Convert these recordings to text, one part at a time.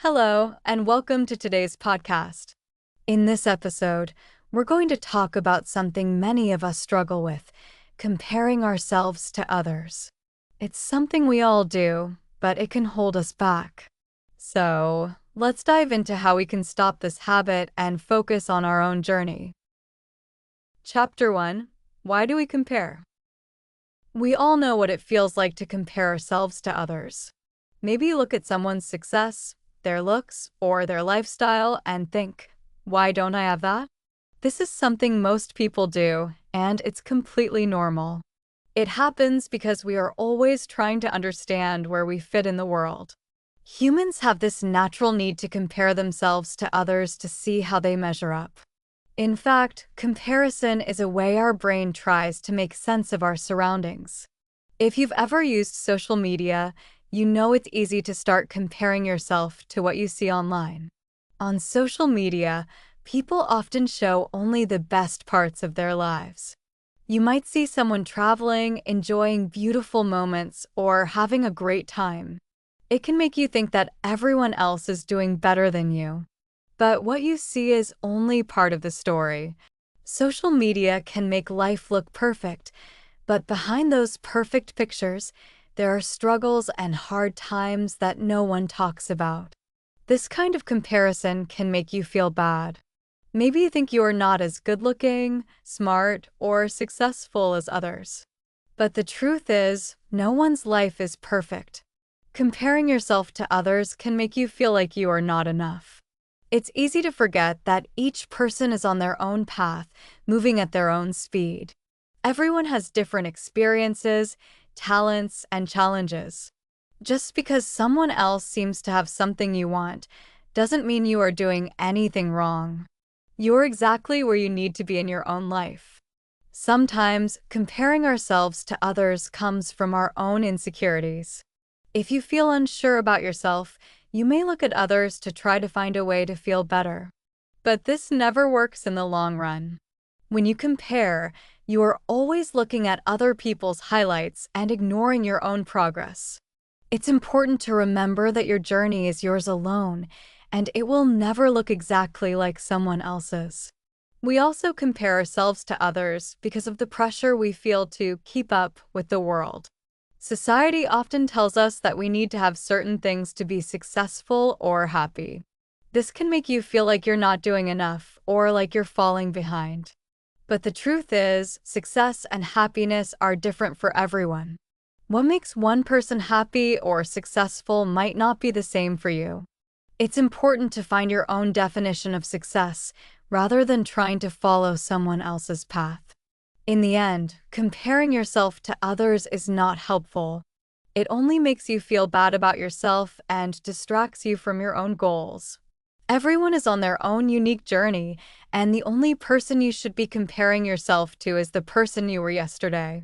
Hello, and welcome to today's podcast. In this episode, we're going to talk about something many of us struggle with: comparing ourselves to others. It's something we all do, but it can hold us back. So, let's dive into how we can stop this habit and focus on our own journey. Chapter 1: Why do we compare? We all know what it feels like to compare ourselves to others. Maybe you look at someone's success, their looks, or their lifestyle and think, why don't I have that? This is something most people do, and it's completely normal. It happens because we are always trying to understand where we fit in the world. Humans have this natural need to compare themselves to others to see how they measure up. In fact, comparison is a way our brain tries to make sense of our surroundings. If you've ever used social media, you know it's easy to start comparing yourself to what you see online. On social media, people often show only the best parts of their lives. You might see someone traveling, enjoying beautiful moments, or having a great time. It can make you think that everyone else is doing better than you. But what you see is only part of the story. Social media can make life look perfect, but behind those perfect pictures, there are struggles and hard times that no one talks about. This kind of comparison can make you feel bad. Maybe you think you are not as good-looking, smart, or successful as others. But the truth is, no one's life is perfect. Comparing yourself to others can make you feel like you are not enough. It's easy to forget that each person is on their own path, moving at their own speed. Everyone has different experiences, talents, and challenges. Just because someone else seems to have something you want doesn't mean you are doing anything wrong. You're exactly where you need to be in your own life. Sometimes, comparing ourselves to others comes from our own insecurities. If you feel unsure about yourself, you may look at others to try to find a way to feel better. But this never works in the long run. When you compare, you are always looking at other people's highlights and ignoring your own progress. It's important to remember that your journey is yours alone, and it will never look exactly like someone else's. We also compare ourselves to others because of the pressure we feel to keep up with the world. Society often tells us that we need to have certain things to be successful or happy. This can make you feel like you're not doing enough or like you're falling behind. But the truth is, success and happiness are different for everyone. What makes one person happy or successful might not be the same for you. It's important to find your own definition of success rather than trying to follow someone else's path. In the end, comparing yourself to others is not helpful. It only makes you feel bad about yourself and distracts you from your own goals. Everyone is on their own unique journey, and the only person you should be comparing yourself to is the person you were yesterday.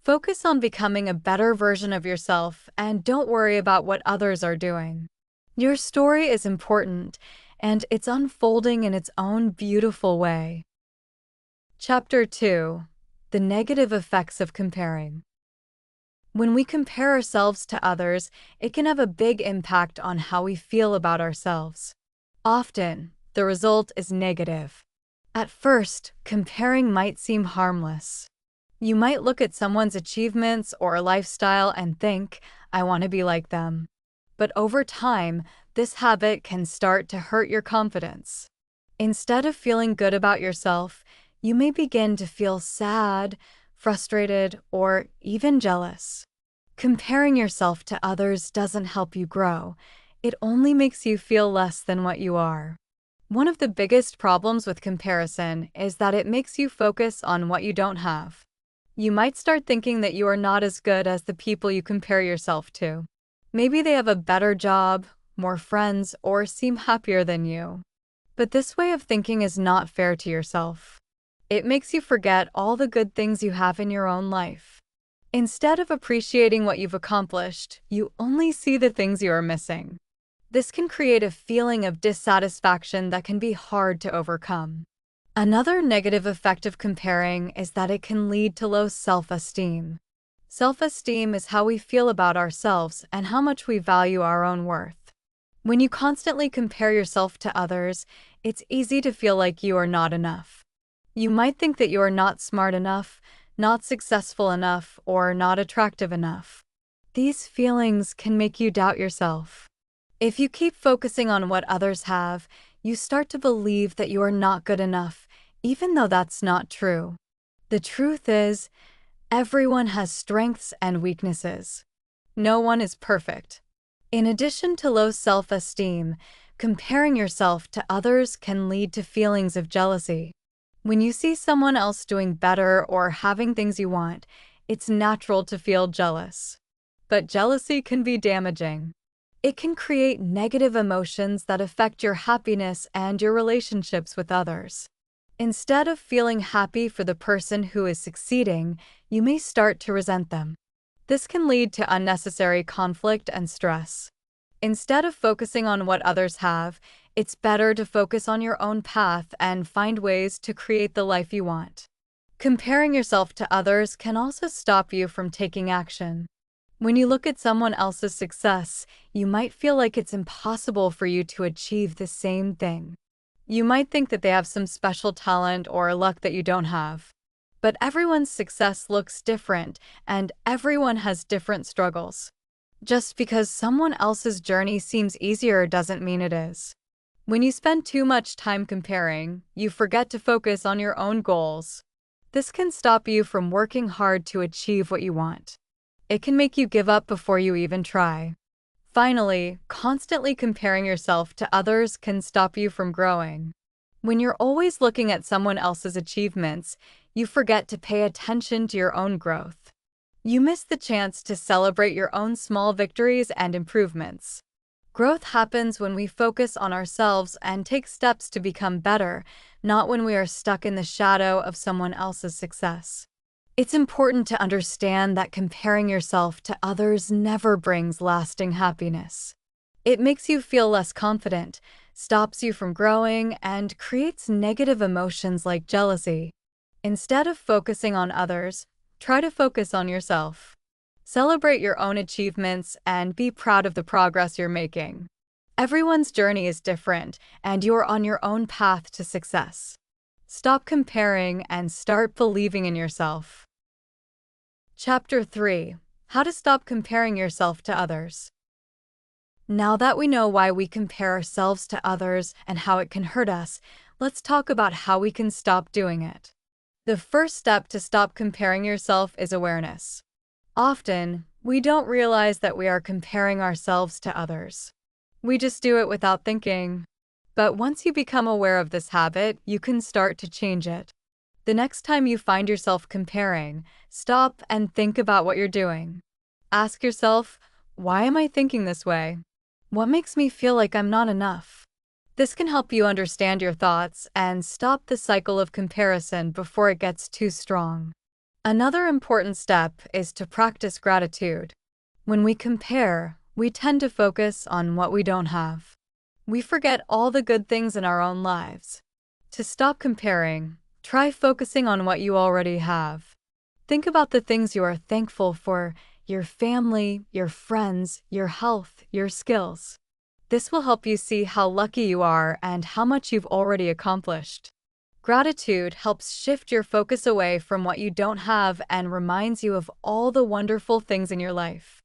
Focus on becoming a better version of yourself and don't worry about what others are doing. Your story is important, and it's unfolding in its own beautiful way. Chapter 2: The negative effects of comparing. When we compare ourselves to others, it can have a big impact on how we feel about ourselves. Often, the result is negative. At first, comparing might seem harmless. You might look at someone's achievements or lifestyle and think, I want to be like them. But over time, this habit can start to hurt your confidence. Instead of feeling good about yourself, you may begin to feel sad, frustrated, or even jealous. Comparing yourself to others doesn't help you grow. It only makes you feel less than what you are. One of the biggest problems with comparison is that it makes you focus on what you don't have. You might start thinking that you are not as good as the people you compare yourself to. Maybe they have a better job, more friends, or seem happier than you. But this way of thinking is not fair to yourself. It makes you forget all the good things you have in your own life. Instead of appreciating what you've accomplished, you only see the things you are missing. This can create a feeling of dissatisfaction that can be hard to overcome. Another negative effect of comparing is that it can lead to low self-esteem. Self-esteem is how we feel about ourselves and how much we value our own worth. When you constantly compare yourself to others, it's easy to feel like you are not enough. You might think that you are not smart enough, not successful enough, or not attractive enough. These feelings can make you doubt yourself. If you keep focusing on what others have, you start to believe that you are not good enough, even though that's not true. The truth is, everyone has strengths and weaknesses. No one is perfect. In addition to low self-esteem, comparing yourself to others can lead to feelings of jealousy. When you see someone else doing better or having things you want, it's natural to feel jealous. But jealousy can be damaging. It can create negative emotions that affect your happiness and your relationships with others. Instead of feeling happy for the person who is succeeding, you may start to resent them. This can lead to unnecessary conflict and stress. Instead of focusing on what others have, it's better to focus on your own path and find ways to create the life you want. Comparing yourself to others can also stop you from taking action. When you look at someone else's success, you might feel like it's impossible for you to achieve the same thing. You might think that they have some special talent or luck that you don't have. But everyone's success looks different, and everyone has different struggles. Just because someone else's journey seems easier doesn't mean it is. When you spend too much time comparing, you forget to focus on your own goals. This can stop you from working hard to achieve what you want. It can make you give up before you even try. Finally, constantly comparing yourself to others can stop you from growing. When you're always looking at someone else's achievements, you forget to pay attention to your own growth. You miss the chance to celebrate your own small victories and improvements. Growth happens when we focus on ourselves and take steps to become better, not when we are stuck in the shadow of someone else's success. It's important to understand that comparing yourself to others never brings lasting happiness. It makes you feel less confident, stops you from growing, and creates negative emotions like jealousy. Instead of focusing on others, try to focus on yourself. Celebrate your own achievements and be proud of the progress you're making. Everyone's journey is different, and you're on your own path to success. Stop comparing and start believing in yourself. Chapter 3: How to Stop Comparing Yourself to Others. Now that we know why we compare ourselves to others and how it can hurt us, let's talk about how we can stop doing it. The first step to stop comparing yourself is awareness. Often, we don't realize that we are comparing ourselves to others. We just do it without thinking. But once you become aware of this habit, you can start to change it. The next time you find yourself comparing, stop and think about what you're doing. Ask yourself, why am I thinking this way? What makes me feel like I'm not enough? This can help you understand your thoughts and stop the cycle of comparison before it gets too strong. Another important step is to practice gratitude. When we compare, we tend to focus on what we don't have. We forget all the good things in our own lives. To stop comparing, try focusing on what you already have. Think about the things you are thankful for: your family, your friends, your health, your skills. This will help you see how lucky you are and how much you've already accomplished. Gratitude helps shift your focus away from what you don't have and reminds you of all the wonderful things in your life.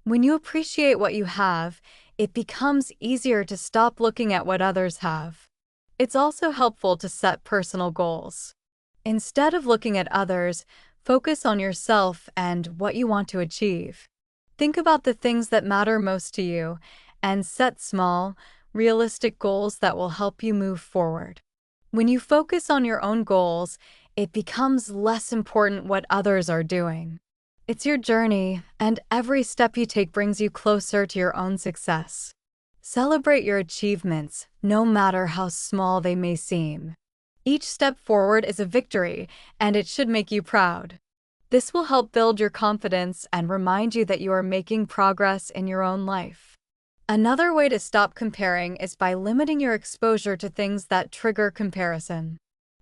When you appreciate what you have, it becomes easier to stop looking at what others have. It's also helpful to set personal goals. Instead of looking at others, focus on yourself and what you want to achieve. Think about the things that matter most to you and set small, realistic goals that will help you move forward. When you focus on your own goals, it becomes less important what others are doing. It's your journey, and every step you take brings you closer to your own success. Celebrate your achievements, no matter how small they may seem. Each step forward is a victory, and it should make you proud. This will help build your confidence and remind you that you are making progress in your own life. Another way to stop comparing is by limiting your exposure to things that trigger comparison.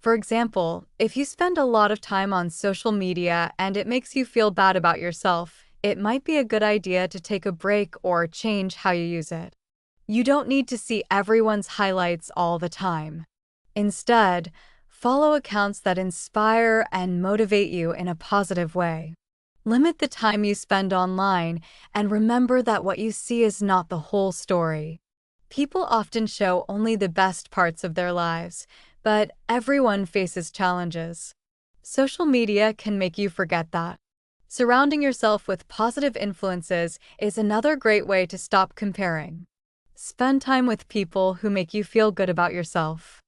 For example, if you spend a lot of time on social media and it makes you feel bad about yourself, it might be a good idea to take a break or change how you use it. You don't need to see everyone's highlights all the time. Instead, follow accounts that inspire and motivate you in a positive way. Limit the time you spend online and remember that what you see is not the whole story. People often show only the best parts of their lives, but everyone faces challenges. Social media can make you forget that. Surrounding yourself with positive influences is another great way to stop comparing. Spend time with people who make you feel good about yourself.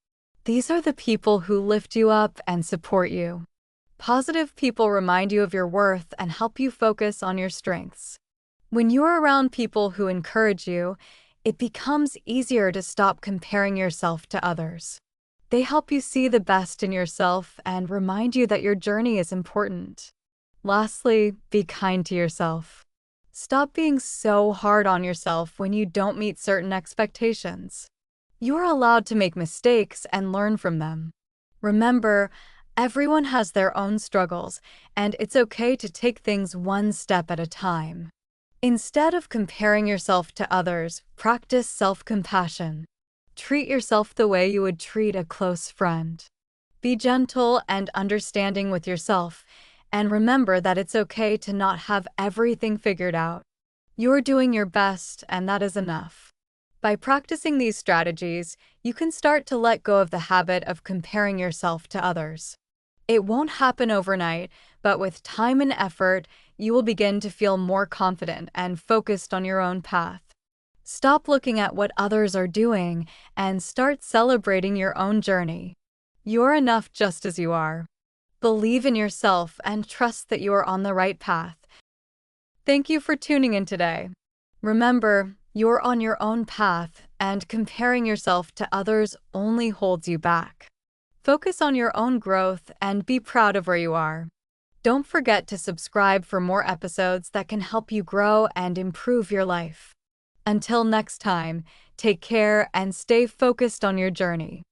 These are the people who lift you up and support you. Positive people remind you of your worth and help you focus on your strengths. When you're around people who encourage you, it becomes easier to stop comparing yourself to others. They help you see the best in yourself and remind you that your journey is important. Lastly, be kind to yourself. Stop being so hard on yourself when you don't meet certain expectations. You are allowed to make mistakes and learn from them. Remember, everyone has their own struggles, and it's okay to take things one step at a time. Instead of comparing yourself to others, practice self-compassion. Treat yourself the way you would treat a close friend. Be gentle and understanding with yourself, and remember that it's okay to not have everything figured out. You're doing your best, and that is enough. By practicing these strategies, you can start to let go of the habit of comparing yourself to others. It won't happen overnight, but with time and effort, you will begin to feel more confident and focused on your own path. Stop looking at what others are doing and start celebrating your own journey. You're enough just as you are. Believe in yourself and trust that you are on the right path. Thank you for tuning in today. Remember, you're on your own path, and comparing yourself to others only holds you back. Focus on your own growth and be proud of where you are. Don't forget to subscribe for more episodes that can help you grow and improve your life. Until next time, take care and stay focused on your journey.